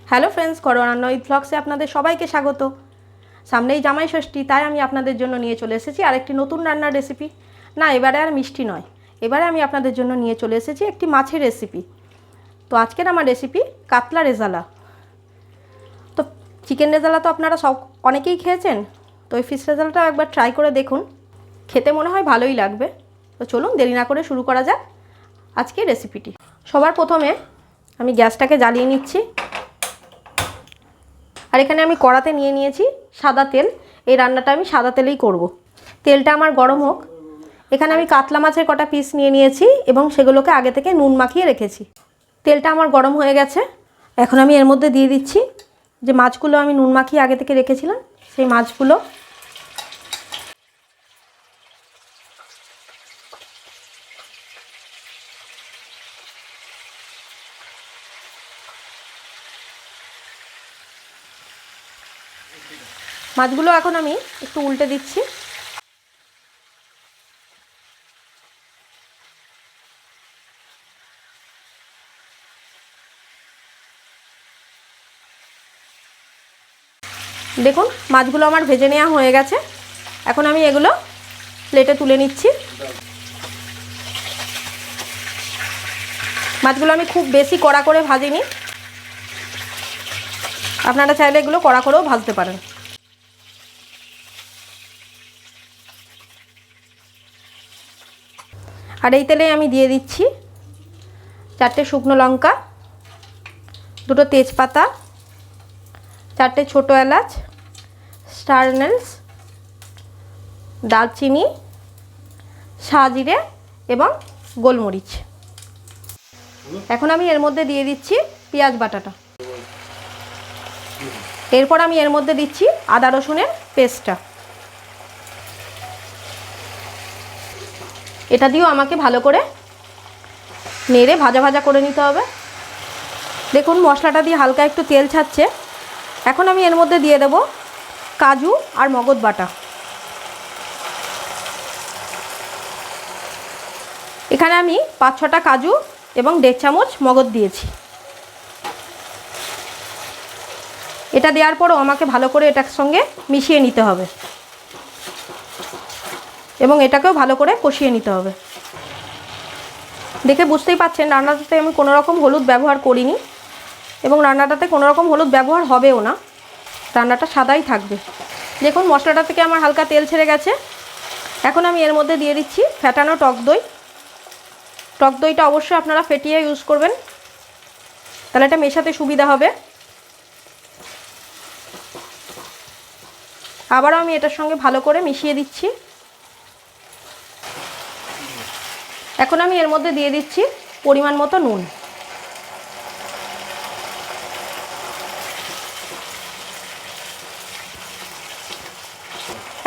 Hello friends, ghoroarannawithvlogসে আপনাদের সবাইকে স্বাগত। সামনেই জামাই ষষ্ঠী, তাই আমি আপনাদের জন্য নিয়ে চলে এসেছি আরেকটি নতুন রান্নার রেসিপি। না, এবারে আর মিষ্টি নয়, এবারে আমি আপনাদের জন্য নিয়ে চলে এসেছি একটি মাছের রেসিপি। তো আজকের আমার রেসিপি কাতলা রেজালা। তো চিকেন রেজালা তো আপনারা অনেকেই খেয়েছেন, তো এই ফিশ রেজালাটাও একবার ট্রাই করে দেখুন, খেতে মনে হয় ভালোই লাগবে। তো চলুন দেরি না করে শুরু করা যাক আজকের রেসিপিটি। সবার প্রথমে আমি গ্যাসটাকে জ্বালিয়ে নিচ্ছি। আর এখানে আমি কড়াতে নিয়ে নিয়েছি সাদা তেল। এই রান্নাটা আমি সাদা তেলেই করব। তেলটা আমার গরম হোক। এখানে আমি কাতলা মাছের কটা পিস নিয়ে নিয়েছি এবং সেগুলোকে আগে থেকে নুন মাখিয়ে রেখেছি। তেলটা আমার গরম হয়ে গেছে। এখন আমি এর মধ্যে দিয়ে দিচ্ছি যে মাছগুলো আমি নুন মাখিয়ে আগে থেকে রেখেছিলাম, সেই মাছগুলো। মাছগুলো এখন আমি একটু উল্টে দিচ্ছি। দেখুন মাছগুলো আমার ভেজে নেওয়া হয়ে গেছে। এখন আমি এগুলো প্লেটে তুলে নিচ্ছি। মাছগুলো আমি খুব বেশি কড়া করে ভাজিনি, আপনারা চাইলে এগুলো কড়া করেও ভাজতে পারেন। আর এই তেলে আমি দিয়ে দিচ্ছি 4টে শুকনো লঙ্কা, 2টো তেজপাতা, 4টে ছোটো এলাচ, স্টার এনিস, দালচিনি, সাজিরে এবং গোলমরিচ। এখন আমি এর মধ্যে দিয়ে দিচ্ছি পেঁয়াজ বাটাটা। এরপর আমি এর মধ্যে দিচ্ছি আদা রসুনের পেস্টটা। এটা দিয়েও আমাকে ভালো করে নেড়ে ভাজা ভাজা করে নিতে হবে। দেখুন মশলাটা দিয়ে হালকা একটু তেল ছাড়ছে। এখন আমি এর মধ্যে দিয়ে দেব কাজু আর মগজ বাটা। এখানে আমি 5-6টা কাজু এবং 1.5 চামচ মগজ দিয়েছি। এটা দেওয়ার পরও আমাকে ভালো করে এটার সঙ্গে মিশিয়ে নিতে হবে এবং এটাকেও ভালো করে কষিয়ে নিতে হবে। দেখে বুঝতেই পাচ্ছেন রান্নাটাতে আমি কোনো রকম হলুদ ব্যবহার করিনি এবং রান্নাটাতে কোনো রকম হলুদ ব্যবহার হবেও না, রান্নাটা সাদাই থাকবে। দেখুন মশলাটা থেকে আমার হালকা তেল ছেড়ে গেছে। এখন আমি এর মধ্যে দিয়ে দিচ্ছি ফেটানো টক দই। টক দইটা অবশ্যই আপনারা ফেটিয়ে ইউজ করবেন, তাহলে এটা মেশাতে সুবিধা হবে। আবারও আমি এটার সঙ্গে ভালো করে মিশিয়ে দিচ্ছি। এখন আমি এর মধ্যে দিয়ে দিচ্ছি পরিমাণ মতো নুন।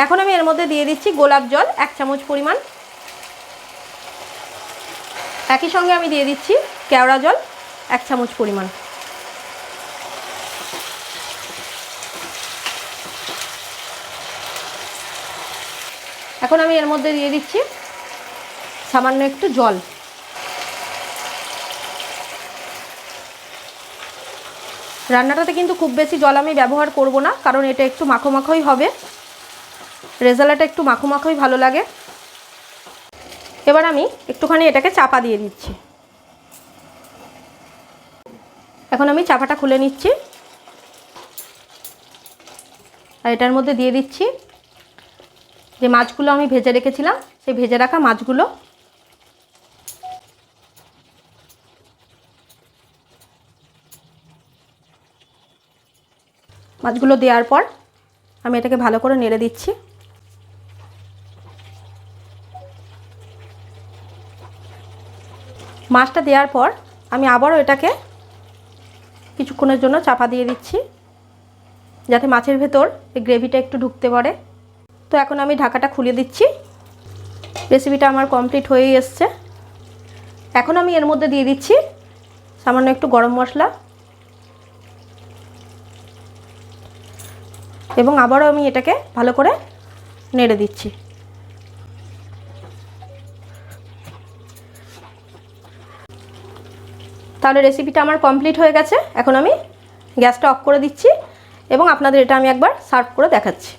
এখন আমি এর মধ্যে দিয়ে দিচ্ছি গোলাপ জল 1 চামচ পরিমাণ। একই সঙ্গে আমি দিয়ে দিচ্ছি কেওড়া জল 1 চামচ পরিমাণ। এখন আমি এর মধ্যে দিয়ে দিচ্ছি সামান্য একটু জল। রান্নাটাতে কিন্তু খুব বেশি জল আমি ব্যবহার করব না, কারণ এটা একটু মাখো মাখোই হবে। রেজালাটা একটু মাখো মাখোই ভালো লাগে। এবার আমি একটুখানি এটাকে চাপা দিয়ে দিচ্ছি। এখন আমি চাপাটা খুলে নিচ্ছি আর এটার মধ্যে দিয়ে দিচ্ছি যে মাছগুলো আমি ভেজে রেখেছিলাম, সেই ভেজে রাখা মাছগুলো। মাছগুলো দেওয়ার পর আমি এটাকে ভালো করে নেড়ে দিচ্ছি। মাছটা দেওয়ার পর আমি আবারও এটাকে কিছুক্ষণের জন্য চাপা দিয়ে দিচ্ছি, যাতে মাছের ভেতর এই গ্রেভিটা একটু ঢুকতে পারে। তো এখন আমি ঢাকাটা খুলে দিচ্ছি। রেসিপিটা আমার কমপ্লিট হয়েই এসছে। এখন আমি এর মধ্যে দিয়ে দিচ্ছি সামান্য একটু গরম মশলা এবং আবারও আমি এটাকে ভালো করে নেড়ে দিচ্ছি। তাহলে রেসিপিটা আমার কমপ্লিট হয়ে গেছে। এখন আমি গ্যাসটা অফ করে দিচ্ছি এবং আপনাদের এটা আমি একবার সার্ভ করে দেখাচ্ছি।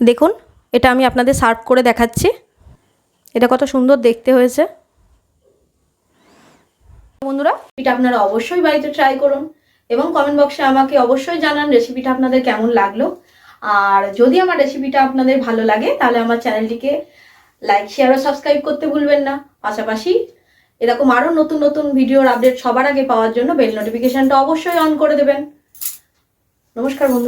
দেখুন, এটা আমি আপনাদের সার্ভ করে দেখাচ্ছি। এটা কত সুন্দর দেখতে হয়েছে। বন্ধুরা, এটা আপনারা অবশ্যই বাড়িতে ট্রাই করুন এবং কমেন্ট বক্সে আমাকে অবশ্যই জানান রেসিপিটা আপনাদের কেমন লাগলো। আর যদি আমার রেসিপিটা আপনাদের ভালো লাগে তাহলে আমার চ্যানেলটিকে লাইক, শেয়ার ও সাবস্ক্রাইব করতে ভুলবেন না। পাশাপাশি এরকম আরও নতুন নতুন ভিডিওর আপডেট সবার আগে পাওয়ার জন্য বেল নোটিফিকেশনটা অবশ্যই অন করে দেবেন। নমস্কার বন্ধু।